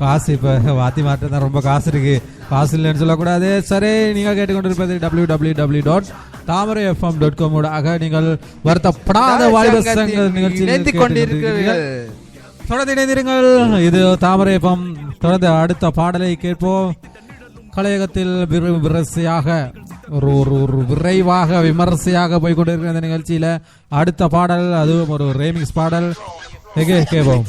காசு இப்போ வாத்தி மாற்றம் தான் ரொம்ப காசு இருக்கு, காசு இல்லைன்னு சொல்லக்கூடாது. சரி, நீங்கள் கேட்டுக்கொண்டிருப்பது www.thamaraifm.com நீங்கள் வருத்தப்படாத வாலிப சங்க நிகழ்ச்சி கொண்டிருக்கிறீர்கள். தொடர்ந்து இணைந்திருங்கள். இது தாமரை FM. தொடர்ந்து அடுத்த பாடலை கேட்போம். கலையகத்தில் விரைவாக விமர்சையாக போய்கொண்டிருக்கிற இந்த நிகழ்ச்சியில அடுத்த பாடல், அதுவும் ஒரு ரேமிக்ஸ் பாடல் கேட்போம்.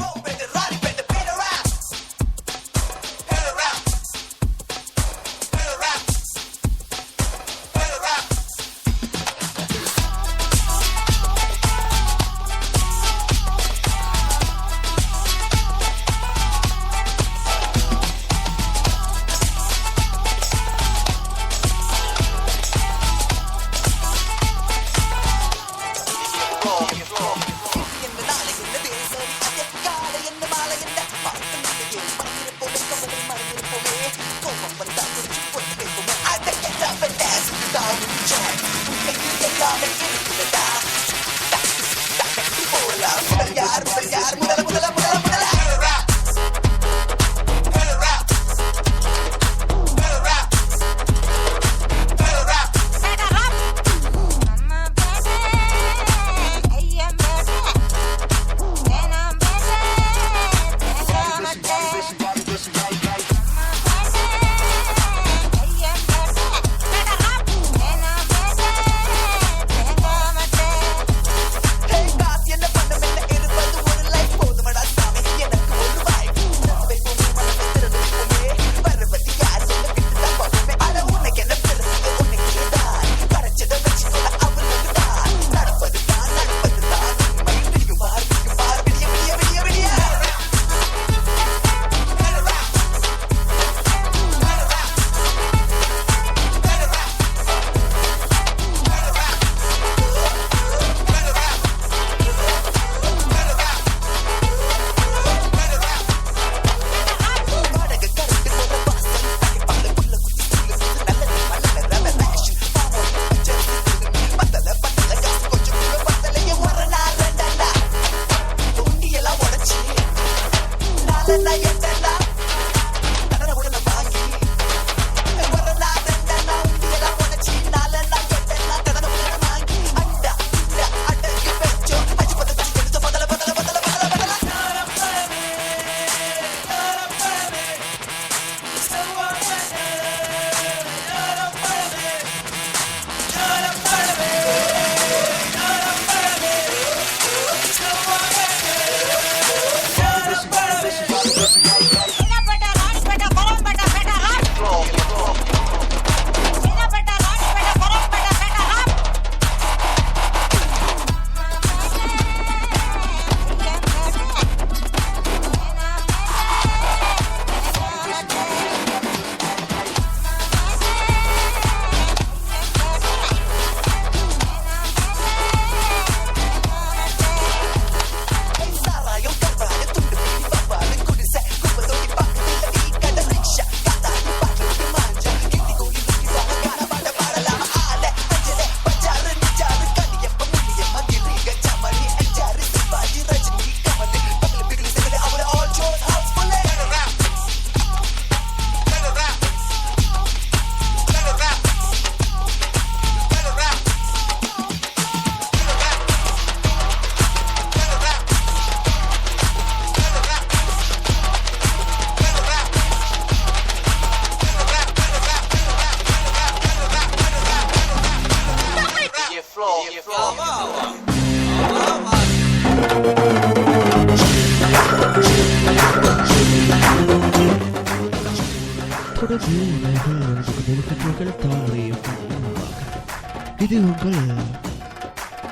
இது உங்கள்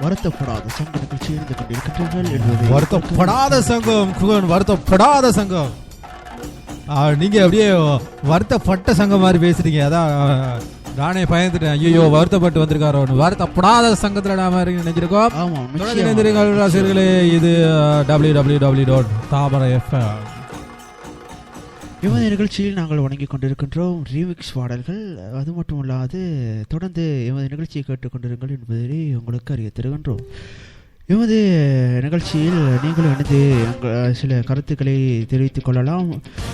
வருத்தப்படாத சங்க நிகழ்ச்சி இருந்து கொண்டிருக்கின்றீர்கள் என்பது வருத்தப்படாத சங்கம் வருத்தப்படாத சங்கம். நீங்க அப்படியே வருத்தப்பட்ட சங்கம் மாதிரி பேசுறீங்க. அதான் நானே பயந்துட்டேன், ஐயோ வருத்தப்பட்டு வந்திருக்காரோ. வருத்தப்படாத சங்கத்துல நாம நினைச்சிருக்கோம். ஆசிரியர்களே, இது www.thamaraifm. எமது நிகழ்ச்சியில் நாங்கள் வணங்கிக் கொண்டிருக்கின்றோம் ரீமிக்ஸ் பாடல்கள். அது மட்டுமல்லாது தொடர்ந்து எமது நிகழ்ச்சியை கேட்டுக்கொண்டிருங்கள் என்பதை உங்களுக்கு அறிய தருகின்றோம். எமது நிகழ்ச்சியில் நீங்களும் இணைந்து சில கருத்துக்களை தெரிவித்துக் கொள்ளலாம்.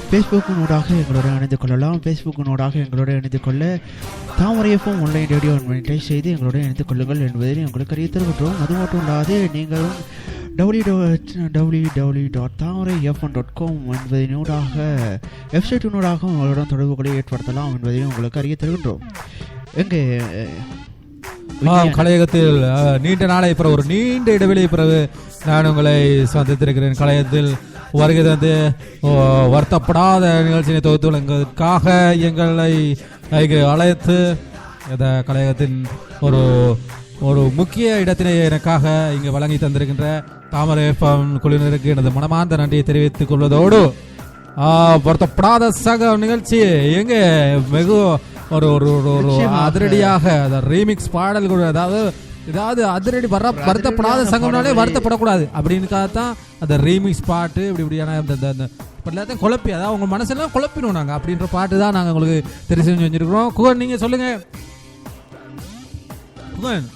ஃபேஸ்புக்கினூடாக எங்களோட இணைந்து கொள்ளலாம். ஃபேஸ்புக்கினூடாக எங்களோட இணைந்து கொள்ள தாமரையப்பம் ஆன்லைன் ரேடியோ டைப் செய்து எங்களோட இணைந்து கொள்ளுங்கள் என்பதை உங்களுக்கு அறிய தருகின்றோம். அது மட்டும் இல்லாது நீங்களும் www.thamarayfm.com என்பதனூடாக வெப்சைட்டினூடாக உங்களுடன் தொடர்புகளை ஏற்படுத்தலாம் என்பதையும் உங்களுக்கு அறிய தருகின்றோம். எங்கே கலையகத்தில் நீண்ட நாளை பிறகு ஒரு நீண்ட இடைவெளியை பிறகு நான் உங்களை சந்தித்திருக்கிறேன். கலையகத்தில் வருகை தந்து வருத்தப்படாத நிகழ்ச்சியை தொகுத்து வழங்குவதற்காக எங்களை அழைத்து இந்த கலையகத்தின் ஒரு ஒரு முக்கிய இடத்தினை எனக்காக இங்கு வழங்கி தந்திருக்கின்ற தாமரை எஃப்எம் குழுவினருக்கு எனது மனமார்ந்த நன்றியை தெரிவித்துக் கொள்வதோடு வருத்தப்படாத சக நிகழ்ச்சி எங்க வெகு ஒரு ஒரு ஒரு அதிரடியாக ரீமிக்ஸ் பாடல்கள், அதாவது அதிரடி வருத்தப்படாத சங்கம்னாலே வருத்தப்படக்கூடாது அப்படின்னுக்காகத்தான் அந்த ரீமிக்ஸ் பாட்டு இப்படியான எல்லாத்தையும் குழப்பி, அதாவது உங்க மனசெல்லாம் குழப்பினோம் நாங்க அப்படின்ற பாட்டு தான் நாங்கள் உங்களுக்கு தெரிஞ்சு செஞ்சிருக்கிறோம். குகன் நீங்க சொல்லுங்க. குகன்,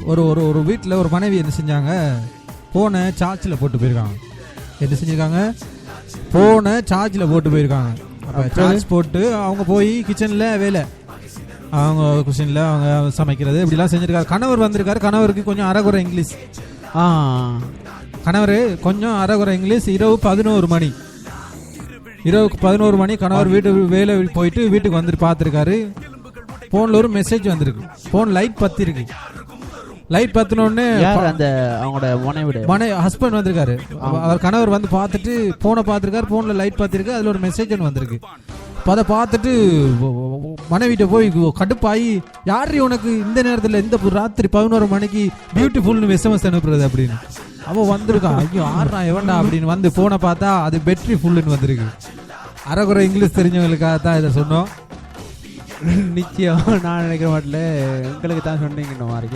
ஒரு ஒரு ஒரு வீட்டில் ஒரு மனைவி என்ன செஞ்சாங்க, போனை சார்ஜில் போட்டு போயிருக்காங்க. என்ன செஞ்சிருக்காங்க, போனை சார்ஜில் போட்டு போயிருக்காங்க. சார்ஜ் போட்டு அவங்க போய் கிச்சனில் வேலை, அவங்க கிச்சனில் அவங்க சமைக்கிறது இப்படிலாம் செஞ்சுருக்காரு. கணவர் வந்திருக்காரு. கணவருக்கு கொஞ்சம் அரைகுறை இங்கிலீஷ், கணவர் கொஞ்சம் அரைகுறை இங்கிலீஷ். இரவு 11 மணி, இரவுக்கு 11 மணி கணவர் வேலை போயிட்டு வீட்டுக்கு வந்துட்டு பார்த்துருக்காரு. ஃபோனில் ஒரு மெசேஜ் வந்திருக்கு. ஃபோன் லைட் பத்திருக்கு. லைட் பத்தினோடனே அவங்களோட ஹஸ்பண்ட் வந்திருக்காரு. அவர் கணவர் வந்து பார்த்துட்டு போனை பார்த்துருக்காரு. போனில் லைட் பார்த்துருக்கு. அதில் ஒரு மெசேஜ் ஒன்று வந்திருக்கு. அதை பார்த்துட்டு மனைவிட்ட போய் கடுப்பாகி, யாரு உனக்கு இந்த நேரத்தில் இந்த ராத்திரி 11 மணிக்கு பியூட்டிஃபுல்னு எஸ்எம்எஸ் அனுப்புறது அப்படின்னு அவன் வந்திருக்கான். ஐயோ ஆடுறா எவன்டா அப்படின்னு வந்து போனை பார்த்தா அது பேட்டரி ஃபுல்லுன்னு வந்திருக்கு. அரைகுறை இங்கிலீஷ் தெரிஞ்சவங்களுக்காக தான் இதை சொன்னோம். நிச்சயம் நான் நினைக்கிற மாட்டில் உங்களுக்கு தான் சொன்னீங்கன்னு மாதிரி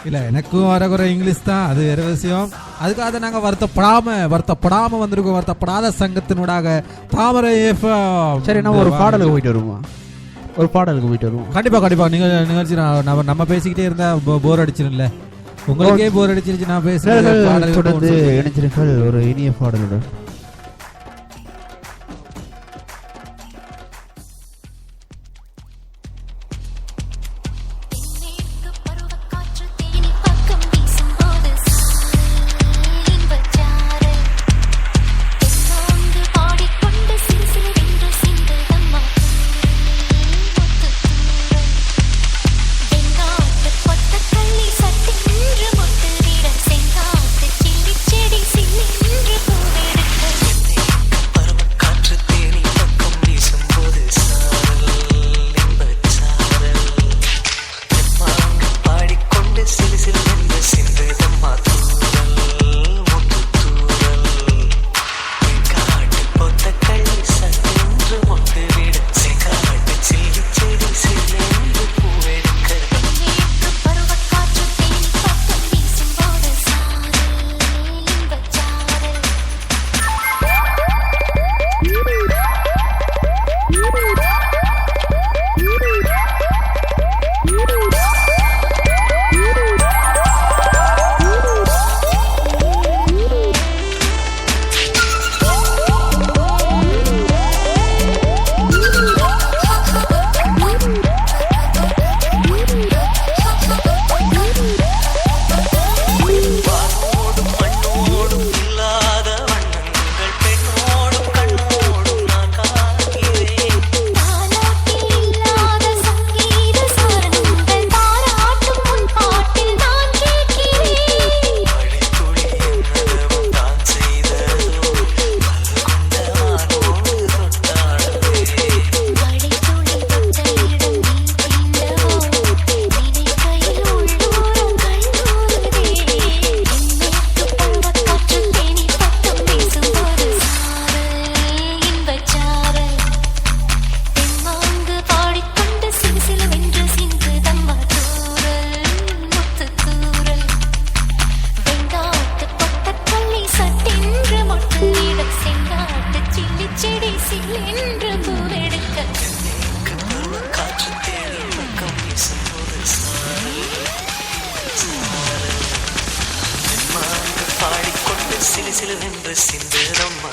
இல்லை, எனக்கும் அரைகுறை இங்கிலீஷ் தான், அது வேற விஷயம். அதுக்காக நாங்கள் வருத்தப்படாம வந்திருக்கோம். வருத்தப்படாத சங்கத்தினூடாக தாமரை எஃப்எம். சரி, நம்ம ஒரு பாடலுக்கு போயிட்டு வருவோம். கண்டிப்பா நிகழ்ச்சி நம்ம பேசிக்கிட்டே இருந்தா போர் அடிச்சிரும்ல. உங்களுக்கே போர் அடிச்சிருச்சு நான் பேசுறேன். தொடர்ந்து இணைச்சிருங்கள் ஒரு இனிய பாடலுடன். சிலு சிலுவென்று சிந்துதம்மா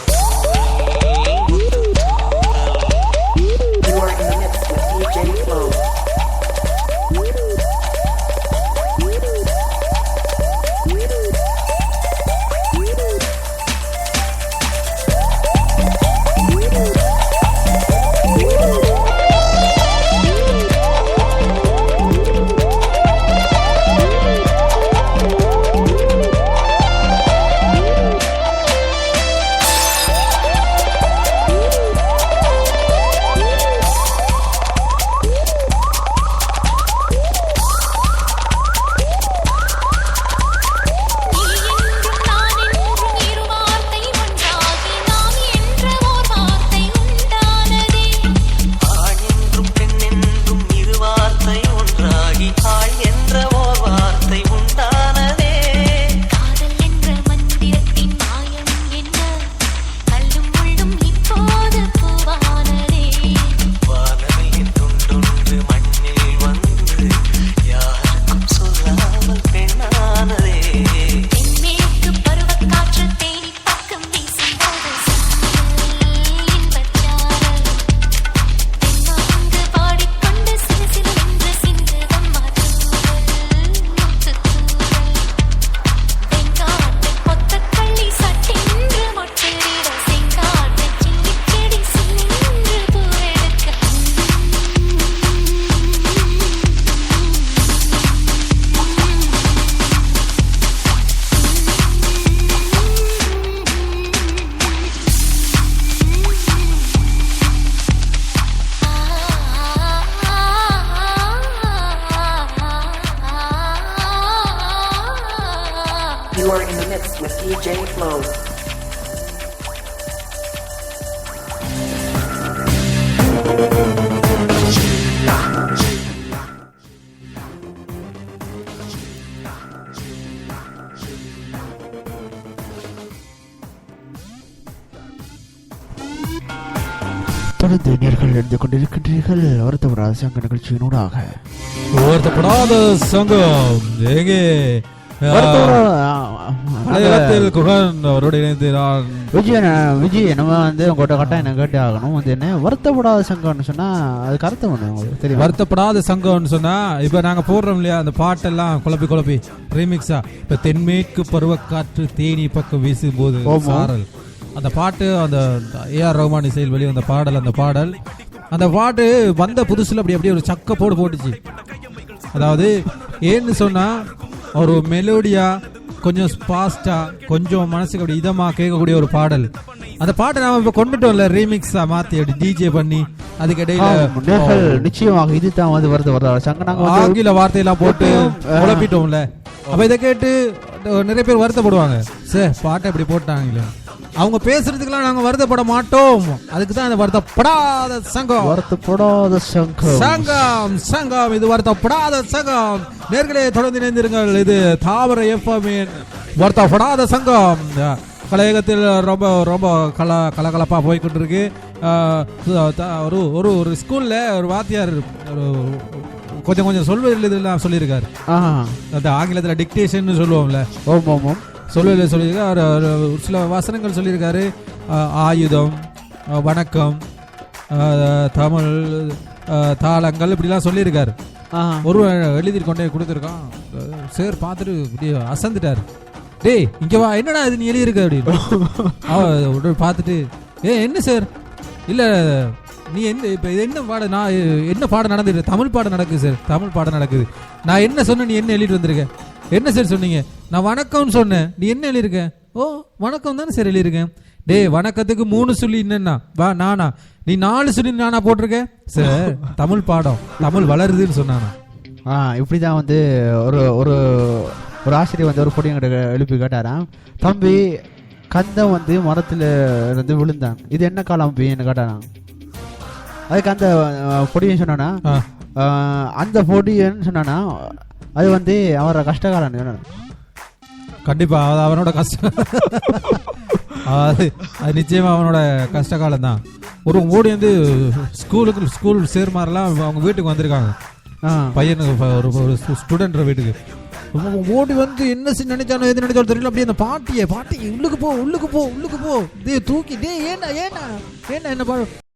You are in the mix with DJ Flow. தொடர்ந்து நேர்கள் இருந்து கொண்டிருக்கின்றீர்கள் வருத்தப்படாத சங்க நிகழ்ச்சியினூடாக. வருத்தப்படாத சங்கம் எங்கே குகன் அவரோடு இணைந்து நான் விஜய் நம்ம வந்து உங்கள்கிட்ட கட்டாயம் என்ன கேட்டு ஆகணும். வந்து என்ன வருத்தப்படாத சங்கம்னு சொன்னா அதுக்கு அர்த்தம் ஒண்ணு உங்களுக்கு தெரியும். வருத்தப்படாத சங்கம்னு சொன்னா இப்ப நாங்க போடுறோம் இல்லையா அந்த பாட்டெல்லாம் குழப்பி ரீமிக்ஸா இப்ப தென்மேற்கு பருவக்காற்று தேனி பக்கம் வீசும் போது சாரல் அந்த பாட்டு அந்த ஏஆர் ரஹ்மான் இசையில் வெளியே அந்த பாட்டு வந்த புதுசுல அப்படியே ஒரு சக்க போட்டுச்சு. அதாவது ஏன்னு சொன்னா ஒரு மெலோடியா கொஞ்சம் ஃபாஸ்டா கொஞ்சம் மனசுக்கு அப்படி இதமா கேட்கக்கூடிய ஒரு பாடல். அந்த பாட்டை நாம இப்ப கொண்டுட்டோம்ல ரீமிக்ஸா மாத்தி அப்படி டிஜே பண்ணி அதுக்கு இடையில நிச்சயமாக இதுதான் வந்து வருது ஆங்கில வார்த்தையெல்லாம் போட்டு குழப்பிட்டோம்ல. அப்ப இதை கேட்டு நிறைய பேர் வருத்தப்படுவாங்க, சார் பாட்டை இப்படி போட்டாங்களே. அவங்க பேசுறதுக்கெல்லாம் நாங்க வருத்தப்பட மாட்டோம். அதுக்கு தான் இந்த வருத்தப்படாத சங்கம் இது வருத்தப்படாத சங்கம். நேர்களே தொடர்ந்து இணைந்திருங்கள். இது தாவர எஃப்எம் வருத்தப்படாத சங்கம். கலையகத்தில் ரொம்ப ரொம்ப கலகலப்பா போய்கிட்டு இருக்கு. ஒரு ஸ்கூல்ல ஒரு வாத்தியார் கொஞ்சம் சொல்வதில் சொல்லியிருக்காரு. அந்த ஆங்கிலத்தில் டிக்டேஷன் சொல்லுவோம்ல, சொல்லியிருக்காரு. ஒரு சில வசனங்கள் சொல்லியிருக்காரு. ஆயுதம், வணக்கம், தமிழ், தாளங்கள் இப்படிலாம் சொல்லியிருக்காரு. ஒரு எழுதி கொண்டே கொடுத்துருக்கான். சார் பார்த்துட்டு இப்படி அசந்துட்டாரு. டேய் இங்க வா, என்னடா இது நீ எழுதியிருக்க அப்படின்னு பார்த்துட்டு, என்ன சார், இல்ல நீ இப்ப இது என்ன பாடம், நான் என்ன பாடம் நடந்துட்டு, தமிழ் பாடம் நடக்குது சார், தமிழ் பாடம் நடக்குது. நான் என்ன சொன்னேன், நீ என்ன எழுதிட்டு வந்திருக்க, என்ன சார் சொன்னீங்க, நான் வணக்கம்னு சொன்னேன், நீ என்ன எழுதியிருக்க, ஓ வணக்கம் தானே சார் எழுதியிருக்கேன். டே வணக்கத்துக்கு 3 சொல்லி என்னன்னா வா நானா, நீ 4 சொல்லி நானா போட்டிருக்கேன் சார், தமிழ் பாடம் தமிழ் வளருதுன்னு சொன்னானா. இப்படிதான் வந்து ஒரு ஒரு ஒரு ஆசிரியர் வந்து ஒரு பொடியங்கிட்ட எழுப்பி கேட்டாராம், தம்பி கந்தம் வந்து மரத்துல இருந்து விழுந்தான், இது என்ன காலம் என்ன கேட்டாராம். அதுக்கு அந்த பொடியன் சொன்னானா, அந்த பொடியன்னு சொன்னானா அது வந்து அவரோட கஷ்டகாலம். கண்டிப்பா அவனோட கஷ்டம், அது நிச்சயமா அவனோட கஷ்டகாலம் தான். ஒரு ஓடி வந்து ஸ்கூல் சேர்மாரெல்லாம் அவங்க வீட்டுக்கு வந்திருக்காங்க, பையனுக்கு ஒரு ஸ்டூடெண்ட் வீட்டுக்கு. ஓடி வந்து என்ன நினைச்சானோ எது நினைச்சாலும் தெரியல. அப்படியே அந்த பாட்டியை உள்ளுக்கு போ டே தூக்கி டே ஏன்னா என்ன